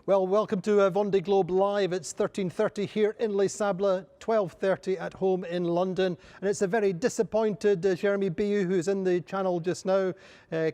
Well, welcome to Vendée Globe Live. It's 13:30 here in Les Sables, 12:30 at home in London. And it's a very disappointed Jeremy Biou, who's in the channel just now,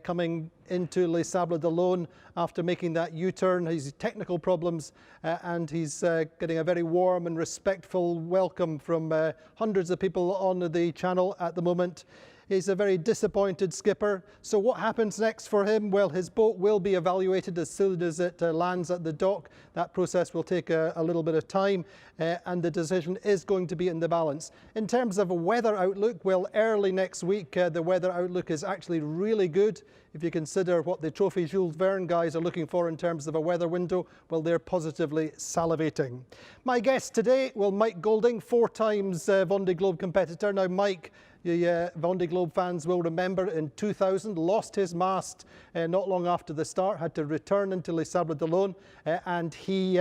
coming into Les Sables d'Olonne after making that U-turn. He's technical problems and he's getting a very warm and respectful welcome from hundreds of people on the channel at the moment. He's a very disappointed skipper. So what happens next for him? Well, his boat will be evaluated as soon as it lands at the dock. That process will take a little bit of time and the decision is going to be in the balance. In terms of a weather outlook, well, early next week, the weather outlook is actually really good. If you consider what the Trophy Jules Verne guys are looking for in terms of a weather window, well, they're positively salivating. My guest today, well, Mike Golding, 4 times Vendée Globe competitor. Now, Mike, the Vendée Globe fans will remember in 2000 lost his mast not long after the start, had to return into Les Sables d'Olonne and he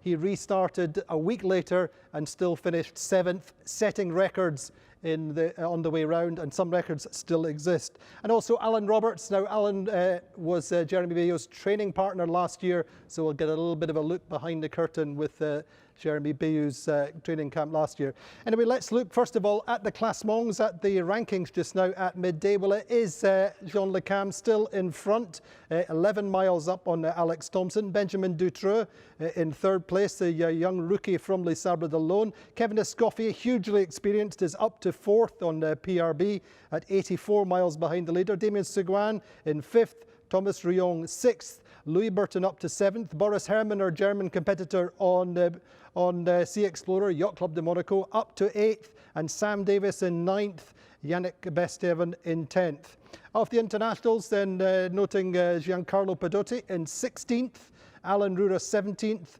restarted a week later and still finished 7th, setting records on the way round, and some records still exist. And also Alan Roberts. Now Alan was Jeremy Biou's training partner last year, so we'll get a little bit of a look behind the curtain with Jeremy Biou's training camp last year. Anyway, let's look first of all at the classements, at the rankings just now at midday. Well, it is Jean Le Cam still in front, 11 miles up on Alex Thompson. Benjamin Dutreux in 3rd place, the young rookie from Les Sables d'Olonne. Kevin Escoffier, hugely experienced, is up to 4th on PRB at 84 miles behind the leader. Damien Seguin in 5th, Thomas Rion 6th, Louis Burton up to 7th, Boris Herrmann, our German competitor on Sea Explorer, Yacht Club de Monaco, up to 8th, and Sam Davis in 9th, Yannick Besteven in 10th. Of the internationals, then noting Giancarlo Pedotti in 16th, Alan Rura 17th,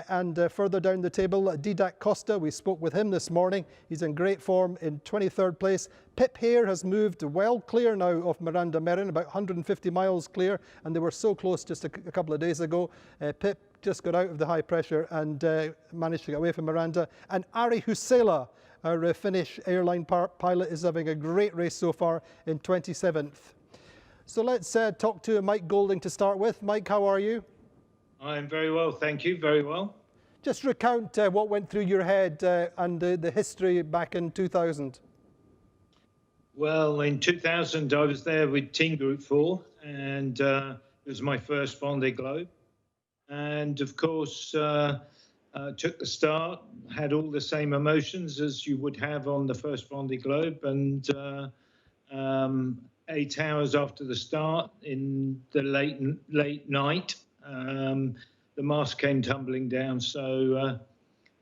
and further down the table, Didac Costa, we spoke with him this morning. He's in great form in 23rd place. Pip Hare has moved well clear now of Miranda Merrin, about 150 miles clear, and they were so close just a couple of days ago. Pip just got out of the high pressure and managed to get away from Miranda. And Ari Husela, our Finnish airline pilot, is having a great race so far in 27th. So let's talk to Mike Golding to start with. Mike, how are you? I'm very well, thank you, very well. Just recount what went through your head and the history back in 2000. Well, in 2000, I was there with Team Group 4, and it was my first Vendée Globe. And of course, took the start, had all the same emotions as you would have on the first Vendée Globe. And 8 hours after the start, in the late night, the mast came tumbling down, so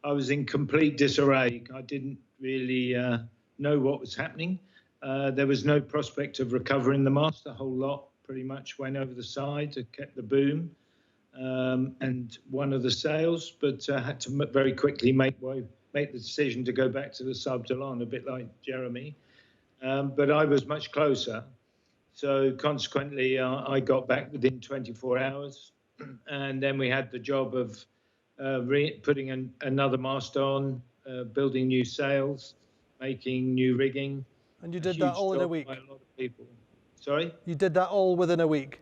I was in complete disarray. I didn't really know what was happening. There was no prospect of recovering the mast. The whole lot pretty much went over the side. It kept the boom and one of the sails, but had to very quickly make the decision to go back to the Sables d'Olonne, a bit like Jeremy. But I was much closer, so consequently I got back within 24 hours. And then we had the job of putting another mast on, building new sails, making new rigging. And you did that all in a week? By a lot of people. Sorry? You did that all within a week?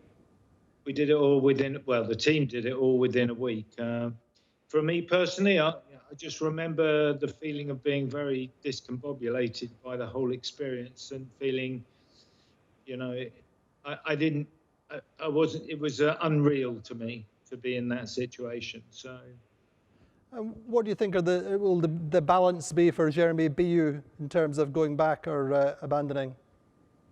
We did it all within, well, the team did it all within a week. For me personally, I just remember the feeling of being very discombobulated by the whole experience and feeling, you know, it was unreal to me to be in that situation. So, what do you think will the balance be for Jeremy Biou in terms of going back or abandoning?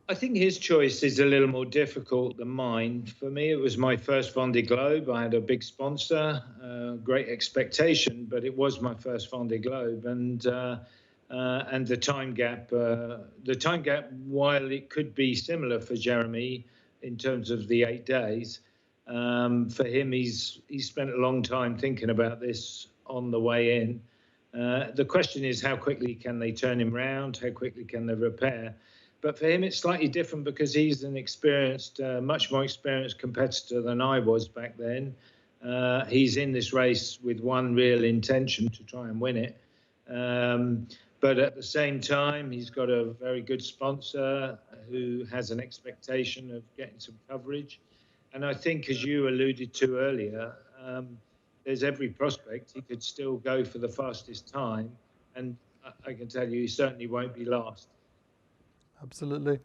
I think his choice is a little more difficult than mine. For me, it was my first Vendée Globe. I had a big sponsor, great expectation, but it was my first Vendée Globe, and the time gap, while it could be similar for Jeremy in terms of the 8 days, for him, he's spent a long time thinking about this on the way in. The question is, how quickly can they turn him round? How quickly can they repair? But for him, it's slightly different because he's an experienced, much more experienced competitor than I was back then. He's in this race with one real intention to try and win it. But at the same time, he's got a very good sponsor who has an expectation of getting some coverage. And I think, as you alluded to earlier, there's every prospect he could still go for the fastest time, and I can tell you he certainly won't be last. Absolutely.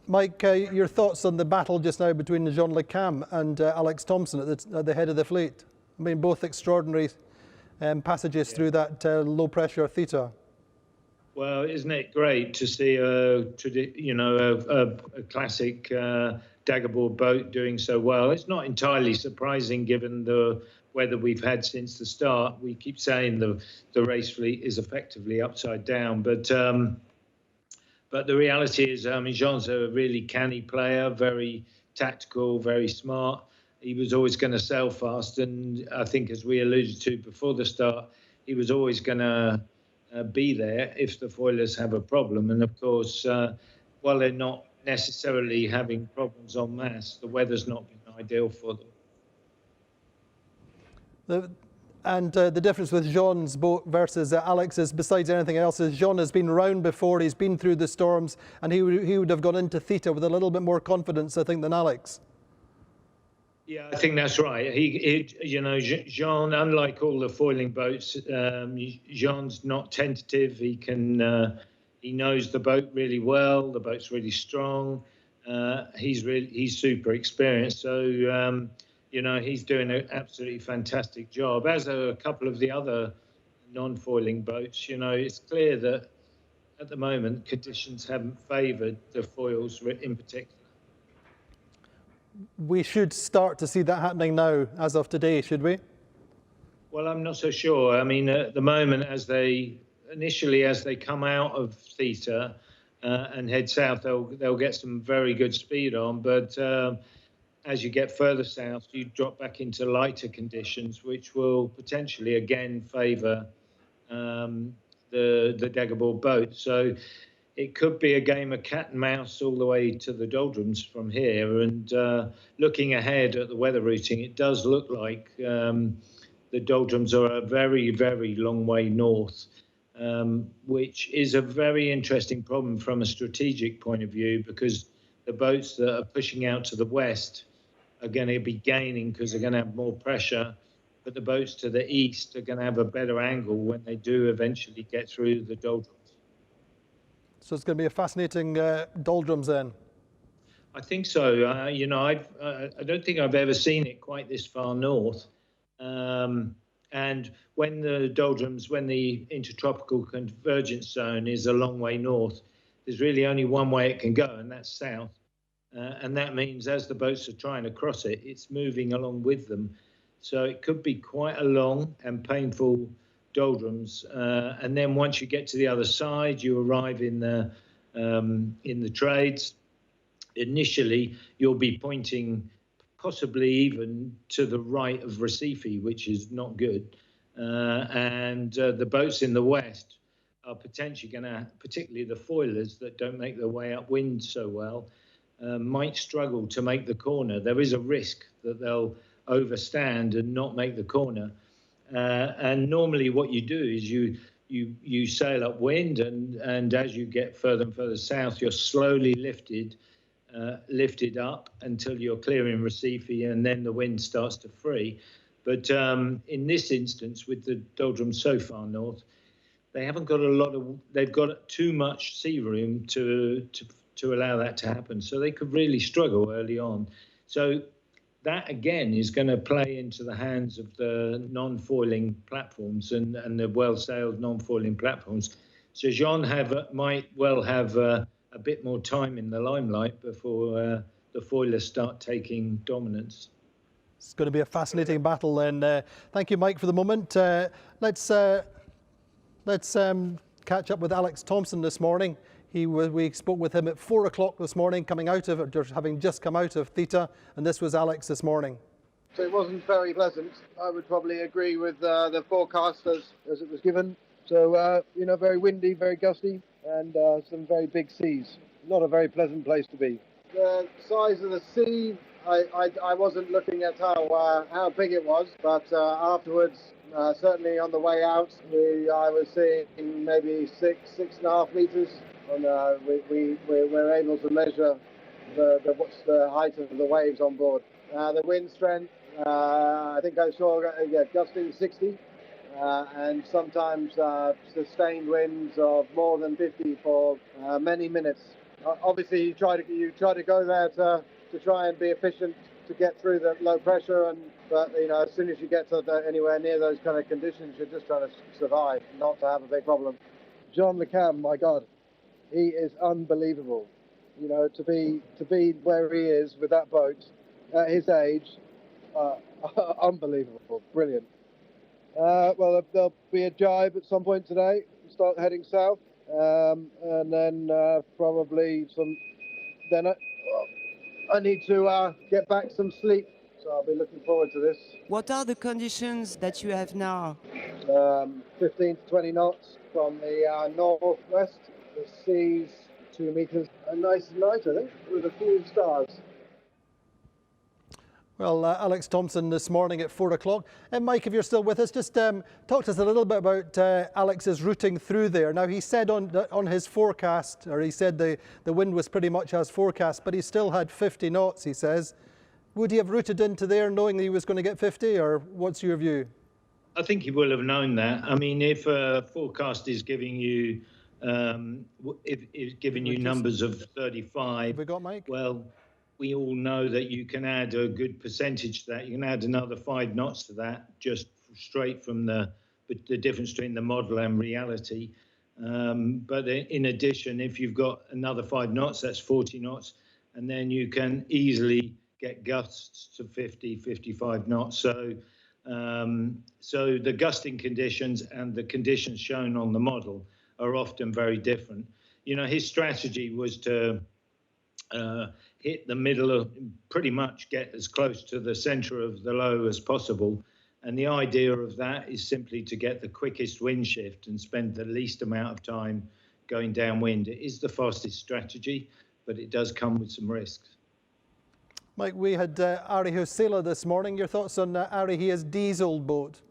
Mike, your thoughts on the battle just now between Jean Le Cam and Alex Thompson at the head of the fleet? I mean, both extraordinary passages through that low-pressure theta. Well, isn't it great to see a classic daggerboard boat doing so well? It's not entirely surprising given the weather we've had since the start. We keep saying the race fleet is effectively upside down, but the reality is, Jean's a really canny player, very tactical, very smart. He was always going to sail fast, and I think, as we alluded to before the start, he was always going to be there if the foilers have a problem. And of course, while they're not necessarily having problems en masse, the weather's not been ideal for them. The difference with Jean's boat versus Alex's, besides anything else, is Jean has been round before, he's been through the storms, and he would have gone into theta with a little bit more confidence, I think, than Alex. Yeah, I think that's right. Jean, unlike all the foiling boats, Jean's not tentative. He knows the boat really well. The boat's really strong. He's super experienced. So, he's doing an absolutely fantastic job, as are a couple of the other non-foiling boats. It's clear that at the moment conditions haven't favoured the foils in particular. We should start to see that happening now, as of today, should we? Well, I'm not so sure. I mean, at the moment, as they come out of theta and head south, they'll get some very good speed on. But as you get further south, you drop back into lighter conditions, which will potentially again favour the daggerboard boat. So it could be a game of cat and mouse all the way to the doldrums from here. And looking ahead at the weather routing, it does look like the doldrums are a very, very long way north, which is a very interesting problem from a strategic point of view, because the boats that are pushing out to the west are going to be gaining because they're going to have more pressure. But the boats to the east are going to have a better angle when they do eventually get through the doldrums. So it's going to be a fascinating doldrums then. I think so. I don't think I've ever seen it quite this far north. And when the intertropical convergence zone is a long way north, there's really only one way it can go, and that's south. And that means as the boats are trying to cross it, it's moving along with them. So it could be quite a long and painful doldrums, and then once you get to the other side, you arrive in the trades. Initially, you'll be pointing possibly even to the right of Recife, which is not good. And the boats in the west are potentially going to, particularly the foilers that don't make their way upwind so well, might struggle to make the corner. There is a risk that they'll overstand and not make the corner. And normally what you do is you sail upwind, and as you get further and further south, you're slowly lifted up until you're clearing Recife, and then the wind starts to free. But in this instance, with the doldrums so far north, they haven't got they've got too much sea room to allow that to happen. So they could really struggle early on. So that again is going to play into the hands of the non-foiling platforms and the well-sailed non-foiling platforms. So Jean might well have a bit more time in the limelight before the foilers start taking dominance. It's going to be a fascinating battle then. Thank you, Mike, for the moment. Let's catch up with Alex Thompson this morning. We spoke with him at 4 o'clock this morning, having just come out of theta, and this was Alex this morning. So it wasn't very pleasant. I would probably agree with the forecast as it was given. So, very windy, very gusty, and some very big seas. Not a very pleasant place to be. The size of the sea, I wasn't looking at how big it was, but afterwards, certainly on the way out, I was seeing maybe 6.5 meters. And we're able to measure what's the height of the waves on board. The wind strength I think I saw gusting 60, and sometimes sustained winds of more than 50 for many minutes. Obviously, you try to go there to try and be efficient to get through the low pressure, but as soon as you get to anywhere near those kind of conditions, you're just trying to survive, not to have a big problem. John LeCam, my God, he is unbelievable. To be where he is with that boat at his age, unbelievable, brilliant. Well, there'll be a jibe at some point today. Start heading south, and then probably some. Then I need to get back some sleep, so I'll be looking forward to this. What are the conditions that you have now? 15 to 20 knots from the northwest. The sea's 2 meters. A nice night, I think, with a few stars. Well, Alex Thompson this morning at 4 o'clock. And Mike, if you're still with us, just talk to us a little bit about Alex's routing through there. Now, he said on his forecast, or he said the wind was pretty much as forecast, but he still had 50 knots, he says. Would he have routed into there knowing that he was going to get 50, or what's your view? I think he will have known that. I mean, if a forecast is giving you numbers of 35, Have we got Mike? Well, we all know that you can add a good percentage to that. You can add another 5 knots to that, just straight from the difference between the model and reality. But in addition, if you've got another 5 knots, that's 40 knots, and then you can easily get gusts to 50, 55 knots. So the gusting conditions and the conditions shown on the model are often very different. His strategy was to hit the middle of, pretty much get as close to the center of the low as possible. And the idea of that is simply to get the quickest wind shift and spend the least amount of time going downwind. It is the fastest strategy, but it does come with some risks. Mike, we had Ari Hosela this morning. Your thoughts on Ari, his diesel boat?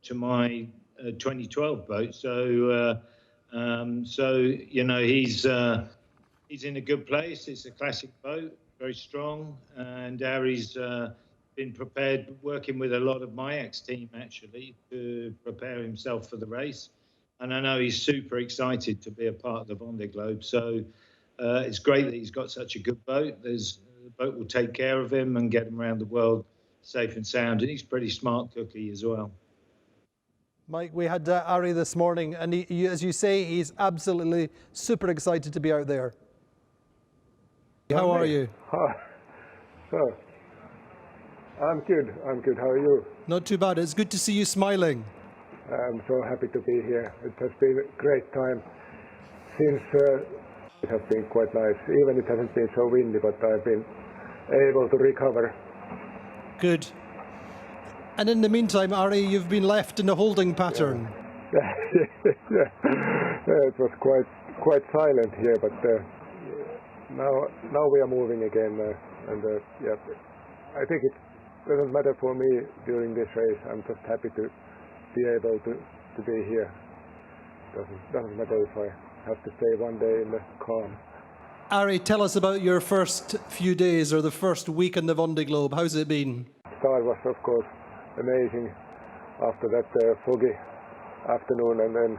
To my 2012 boat. He's in a good place. It's a classic boat, very strong, and Ari's been prepared, working with a lot of my ex-team actually, to prepare himself for the race. And I know he's super excited to be a part of the Vendée Globe. So it's great that he's got such a good boat. The boat will take care of him and get him around the world safe and sound. And he's a pretty smart cookie as well. Mike, we had Ari this morning, and he, as you say, he's absolutely super excited to be out there. How are you? Hi. So, I'm good. How are you? Not too bad. It's good to see you smiling. I'm so happy to be here. It has been a great time since it has been quite nice. Even it hasn't been so windy, but I've been able to recover. Good. And in the meantime, Ari, you've been left in a holding pattern. Yeah. It was quite silent here, but now we are moving again, I think it doesn't matter for me during this race. I'm just happy to be able to be here. Doesn't matter if I have to stay one day in the calm. Ari, tell us about your first few days or the first week in the Vendée Globe. How's it been? Start was, of course, amazing after that foggy afternoon, and then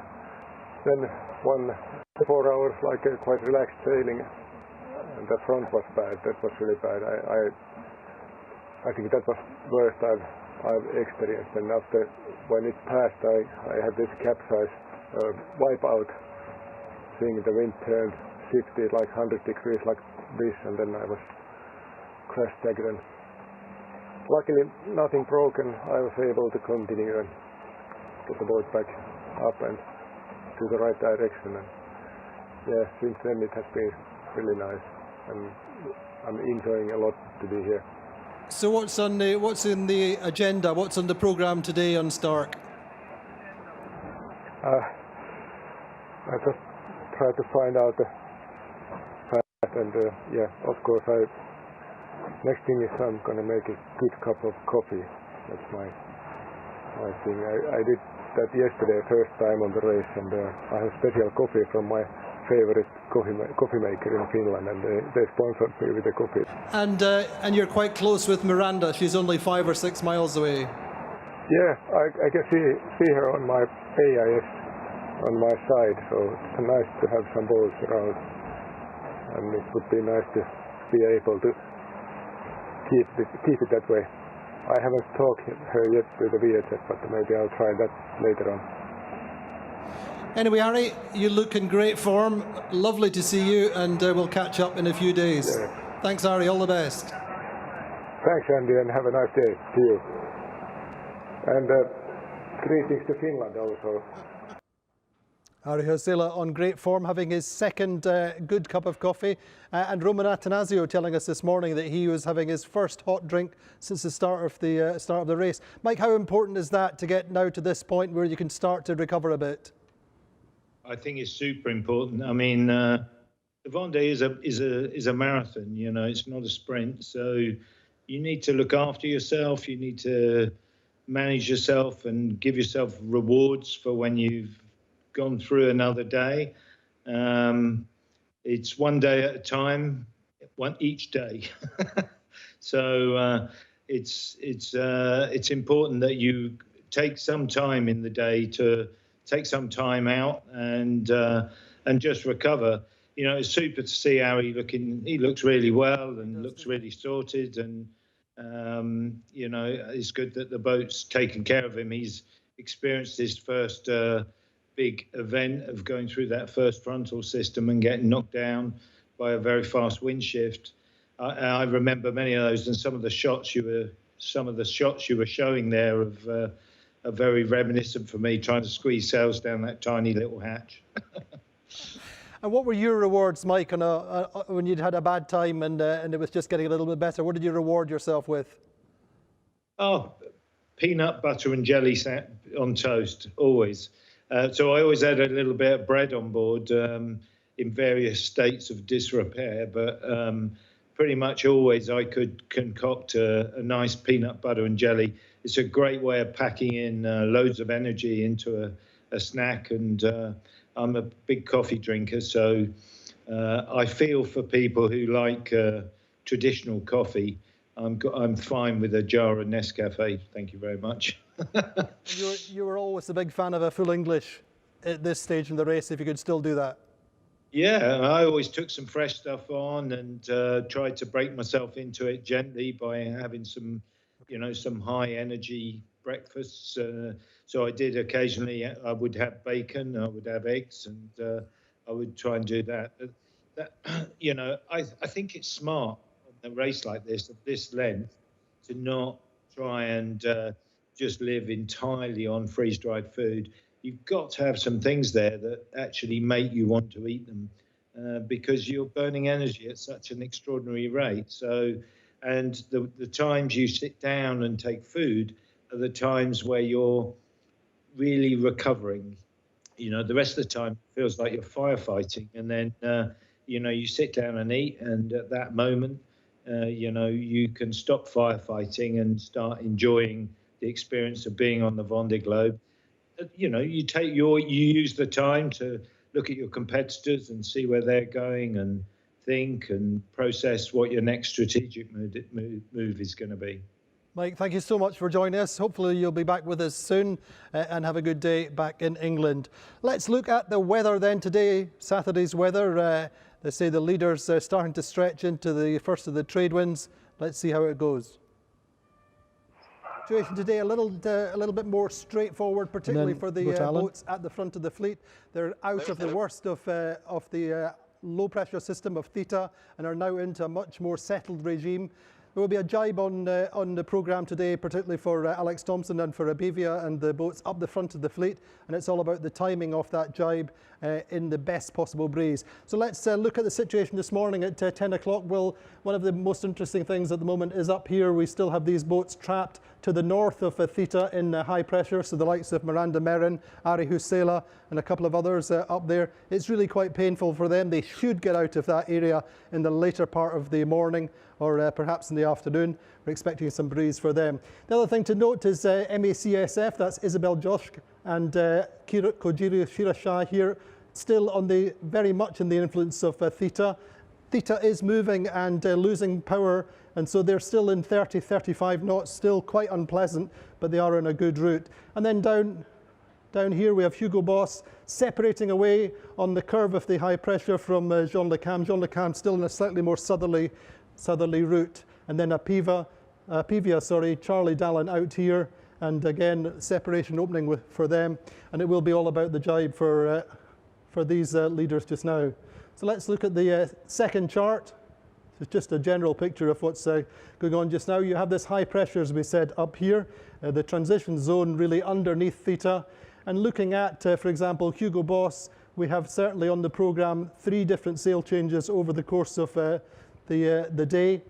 4 hours like a quite relaxed sailing, and the front was bad. That was really bad. I think that was worst I've experienced. And after, when it passed, I had this capsize wipe out, seeing the wind turned 50 like 100 degrees like this, and then I was crash tagged. And luckily nothing broken. I was able to continue and get the boat back up and to the right direction. And yeah, since then it has been really nice, and I'm enjoying a lot to be here. So what's in the agenda? What's on the programme today on Stark? I just try to find out the path, and of course next thing is I'm gonna make a good cup of coffee. That's my thing. I did that yesterday, first time on the race, and I have special coffee from my favorite coffee maker in Finland, and they sponsored me with the coffee. And you're quite close with Miranda. She's only 5 or 6 miles away. Yeah, I can see her on my AIS on my side, so it's nice to have some boats around, and it would be nice to be able to keep it that way. I haven't talked her yet with the VHF, but maybe I'll try that later on. Anyway, Harry, you look in great form. Lovely to see you, and we'll catch up in a few days. Yeah. Thanks, Harry. All the best. Thanks, Andy, and have a nice day to you. And greetings to Finland also. Ari Hosela on great form, having his second good cup of coffee. And Roman Attanasio telling us this morning that he was having his first hot drink since the start of the race. Mike, how important is that to get now to this point where you can start to recover a bit? I think it's super important. I mean, the Vendée is a marathon. You know, it's not a sprint. So you need to look after yourself. You need to manage yourself and give yourself rewards for when you've gone through another day. It's one day at a time, each day. So it's important that you take some time in the day to take some time out and just recover. You know, it's super to see Harry looking. He looks really well and looks really sorted. And you know, it's good that the boat's taken care of him. He's experienced his first big event of going through that first frontal system and getting knocked down by a very fast wind shift. I remember many of those, and some of the shots you were showing there are very reminiscent for me, trying to squeeze sails down that tiny little hatch. And what were your rewards, Mike, when you'd had a bad time and it was just getting a little bit better? What did you reward yourself with? Oh, peanut butter and jelly on toast, always. So I always had a little bit of bread on board in various states of disrepair, but pretty much always I could concoct a nice peanut butter and jelly. It's a great way of packing in loads of energy into a snack, and I'm a big coffee drinker, so I feel for people who like traditional coffee. I'm fine with a jar of Nescafe. Thank you very much. You were always a big fan of a full English at this stage in the race, if you could still do that. Yeah, I always took some fresh stuff on and tried to break myself into it gently by having some high energy breakfasts. So I did occasionally. I would have bacon, I would have eggs, and I would try and do that. I think it's smart on a race like this, of this length, to not try and just live entirely on freeze-dried food. You've got to have some things there that actually make you want to eat them, because you're burning energy at such an extraordinary rate. So, and the times you sit down and take food are the times where you're really recovering. You know, the rest of the time it feels like you're firefighting, and then you sit down and eat, and at that moment, you can stop firefighting and start enjoying the experience of being on the Vendée Globe. You use the time to look at your competitors and see where they're going, and think and process what your next strategic move is going to be. Mike, thank you so much for joining us. Hopefully you'll be back with us soon and have a good day back in England. Let's look at the weather then today, Saturday's weather. They say the leaders are starting to stretch into the first of the trade winds. Let's see how it goes. Situation today a little bit more straightforward, particularly for the boats at the front of the fleet. They're out of the worst of the low pressure system of Theta and are now into a much more settled regime. There will be a jibe on the programme today, particularly for Alex Thompson and for Abivia and the boats up the front of the fleet, and it's all about the timing of that jibe in the best possible breeze. So let's look at the situation this morning at 10 o'clock. Well, one of the most interesting things at the moment is up here. We still have these boats trapped to the north of Theta in high pressure, so the likes of Miranda Merrin, Ari Husela and a couple of others up there. It's really quite painful for them. They should get out of that area in the later part of the morning, or perhaps in the afternoon. We're expecting some breeze for them. The other thing to note is MACSF, that's Isabel Joshk and Kojiri Shirashai here, still on the very much in the influence of theta. Theta is moving and losing power, and so they're still in 30, 35 knots, still quite unpleasant, but they are on a good route. And then down here we have Hugo Boss separating away on the curve of the high pressure from Jean Le Cam. Jean Le Cam still in a slightly more southerly route. And then Apivia, Charlie Dallin out here, and again separation opening for them. And it will be all about the jibe for these leaders just now. So let's look at the second chart. It's just a general picture of what's going on just now. You have this high pressure, as we said, up here, the transition zone really underneath theta. And looking at, for example, Hugo Boss, we have certainly on the program 3 different sail changes over the course of the day.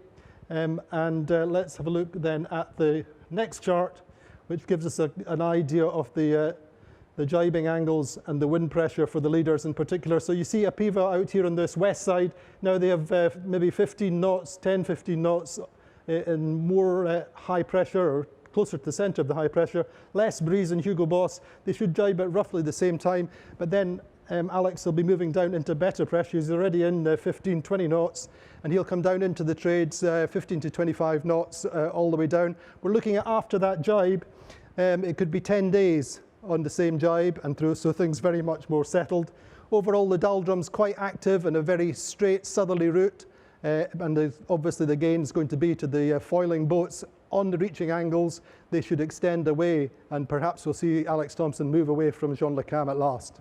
Let's have a look then at the next chart, which gives us an idea of the jibing angles and the wind pressure for the leaders in particular. So you see Apivia out here on this west side. Now they have maybe 15 knots, 10, 15 knots in more high pressure, or closer to the center of the high pressure. Less breeze in Hugo Boss. They should jibe at roughly the same time. But then Alex will be moving down into better pressure. He's already in 15, 20 knots. And he'll come down into the trades 15 to 25 knots all the way down. We're looking at after that jibe, it could be 10 days on the same jibe and through, so things very much more settled. Overall, the doldrums quite active in a very straight southerly route, and obviously the gain is going to be to the foiling boats on the reaching angles. They should extend away, and perhaps we'll see Alex Thompson move away from Jean Le Cam at last.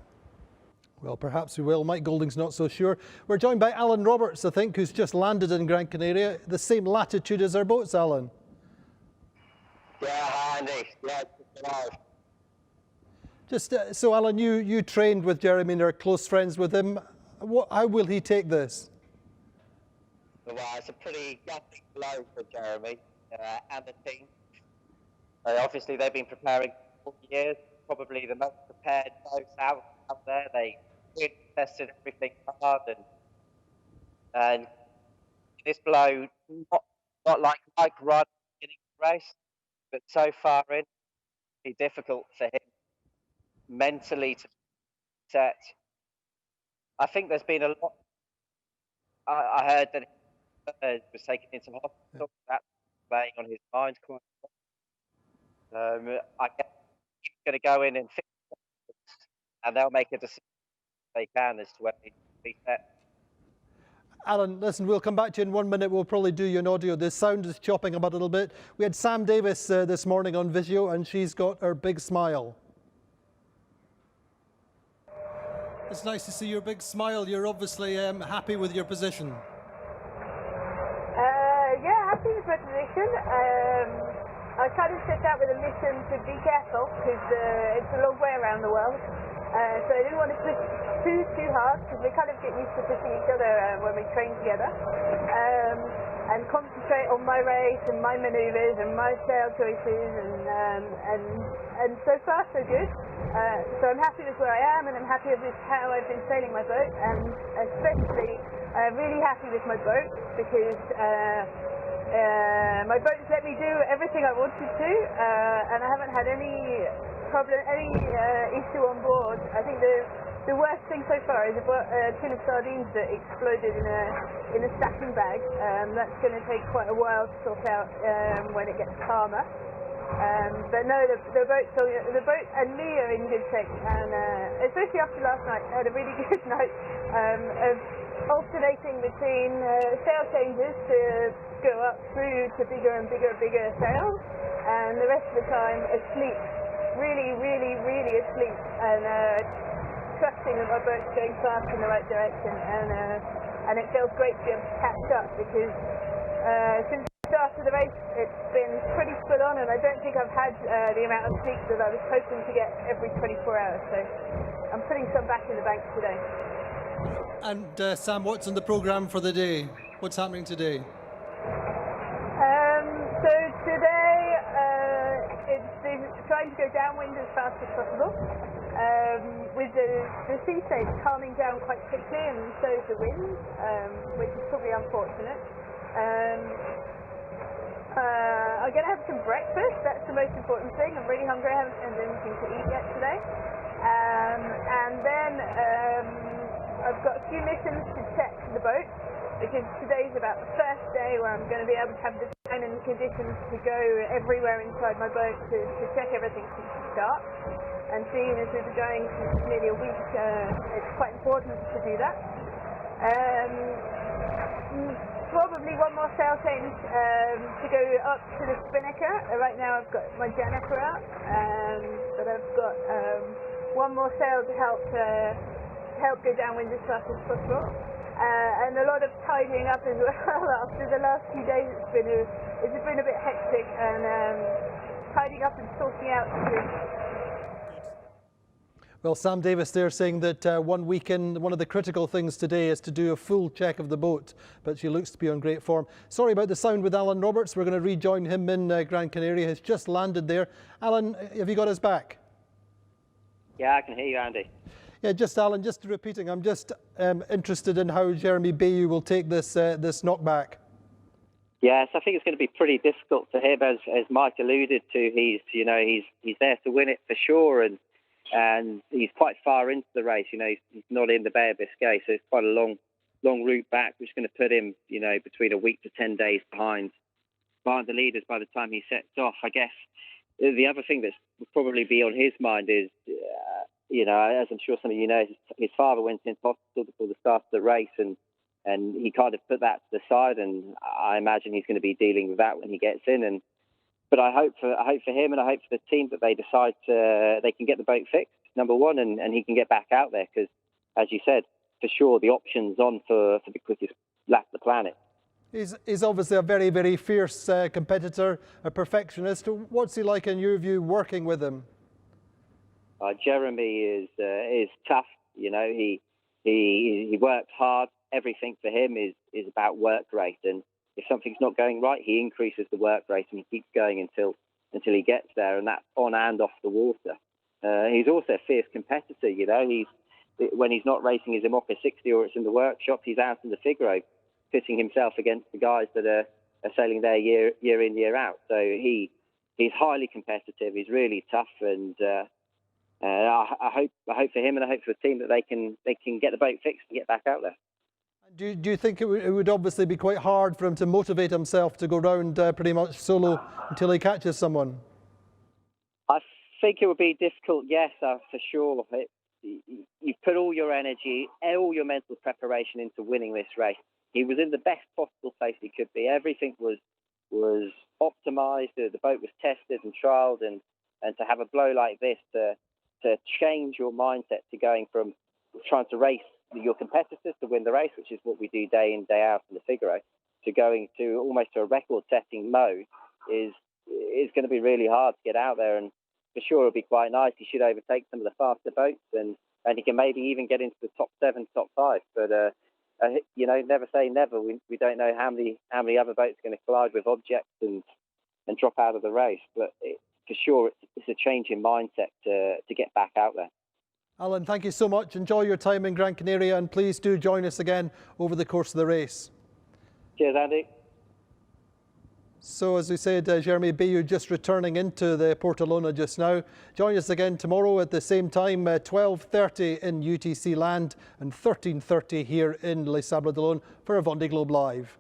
Well, perhaps we will. Mike Golding's not so sure. We're joined by Alan Roberts, I think, who's just landed in Gran Canaria. The same latitude as our boats, Alan. Yeah, hi Andy. Yeah, just Just so, Alan, you trained with Jeremy and are close friends with him. How will he take this? Well, it's a pretty gutting blow for Jeremy and the team. Obviously, they've been preparing for 4 years, probably the most prepared boats out there. They really tested everything hard, and this blow, not like Mike Rudd in the race, but so far in, it'd be difficult for him mentally to set. I think there's been a lot. I heard that he was taken into hospital. That's playing on his mind quite a lot. I guess he's going to go in and fix it, and they'll make a decision if they can as to whether he can be set. Alan, listen, we'll come back to you in 1 minute. We'll probably do you an audio. The sound is chopping about a little bit. We had Sam Davis this morning on Visio, and she's got her big smile. It's nice to see your big smile. You're obviously happy with your position. Yeah, happy with my position. I kind of set out with a mission to be careful because it's a long way around the world. So I didn't want to push too hard because we kind of get used to pushing each other when we train together. And concentrate on my race and my manoeuvres and my sail choices, and so far so good. So I'm happy with where I am, and I'm happy with how I've been sailing my boat, and especially really happy with my boat because my boat's let me do everything I wanted to, and I haven't had any problem, any issue on board. I think the worst thing so far is a tin of sardines that exploded in a stacking bag. That's going to take quite a while to sort out when it gets calmer. But no, the boat and me are in good shape, and especially after last night, I had a really good night of alternating between sail changes to go up through to bigger and bigger sails, and the rest of the time asleep, really asleep, and trusting that my boat's going fast in the right direction, and it feels great to be able to catch up because since the start of the race it's been pretty full on, and I don't think I've had the amount of sleep that I was hoping to get every 24 hours, so I'm putting some back in the bank today. And Sam, what's on the programme for the day? What's happening today? So today it's trying to go downwind as fast as possible. With the sea state calming down quite quickly, and so is the wind, which is probably unfortunate. I'm going to have some breakfast. That's the most important thing. I'm really hungry. I haven't had anything to eat yet today. And then I've got a few missions to check the boat, because today's about the first day where I'm going to be able to have the time and conditions to go everywhere inside my boat to check everything from the start. And seeing as we've been going for nearly a week, it's quite important to do that. Probably one more sail change to go up to the spinnaker. Right now I've got my Jennifer out, but I've got one more sail to help go downwind as fast as possible. And a lot of tidying up as well. After the last few days it's been a bit hectic, and tidying up and sorting out. Well, Sam Davis there saying that 1 week in, one of the critical things today is to do a full check of the boat, but she looks to be on great form. Sorry about the sound with Alan Roberts. We're going to rejoin him in Gran Canaria. He's just landed there. Alan, have you got us back? Yeah, I can hear you, Andy. Yeah, just Alan, just repeating, I'm just interested in how Jeremy Bayou will take this knockback. Yes, I think it's going to be pretty difficult for him, as Mike alluded to. He's there to win it for sure, and he's quite far into the race. He's not in the Bay of Biscay, so it's quite a long route back, which is going to put him, between a week to 10 days behind the leaders by the time he sets off. I guess the other thing that will probably be on his mind is, as I'm sure some of you know, his father went into hospital before the start of the race, and he kind of put that to the side, and I imagine he's going to be dealing with that when he gets in. But I hope for him, and I hope for the team, that they decide they can get the boat fixed, number one, and he can get back out there, because, as you said, for sure the option's on for the quickest lap of the planet. He's obviously a very, very fierce competitor, a perfectionist. What's he like, in your view, working with him? Jeremy is tough. He works hard. Everything for him is about work rate, and if something's not going right, he increases the work rate and he keeps going until he gets there, and that's on and off the water. He's also a fierce competitor. When he's not racing his Imoca 60 or it's in the workshop, he's out in the Figaro, pitting himself against the guys that are sailing there year in, year out. So he's highly competitive. He's really tough, and I hope for him, and I hope for the team, that they can get the boat fixed and get back out there. Do you think it would obviously be quite hard for him to motivate himself to go round pretty much solo until he catches someone? I think it would be difficult, yes, for sure. You've put all your energy, all your mental preparation into winning this race. He was in the best possible place he could be. Everything was optimised. The boat was tested and trialled, and to have a blow like this, to change your mindset to going from trying to race your competitors to win the race, which is what we do day in, day out in the Figaro, to going to almost to a record-setting mode is going to be really hard to get out there. And for sure, it'll be quite nice. He should overtake some of the faster boats, and he can maybe even get into the top 7, top 5. But never say never. We don't know how many other boats are going to collide with objects and drop out of the race. But for sure, it's a change in mindset to get back out there. Alan, thank you so much. Enjoy your time in Gran Canaria, and please do join us again over the course of the race. Cheers, Andy. So, as we said, Jeremy Bayou just returning into the Portolona just now. Join us again tomorrow at the same time, 12:30 in UTC land and 13:30 here in Les Sables d'Olonne for a Vendée Globe Live.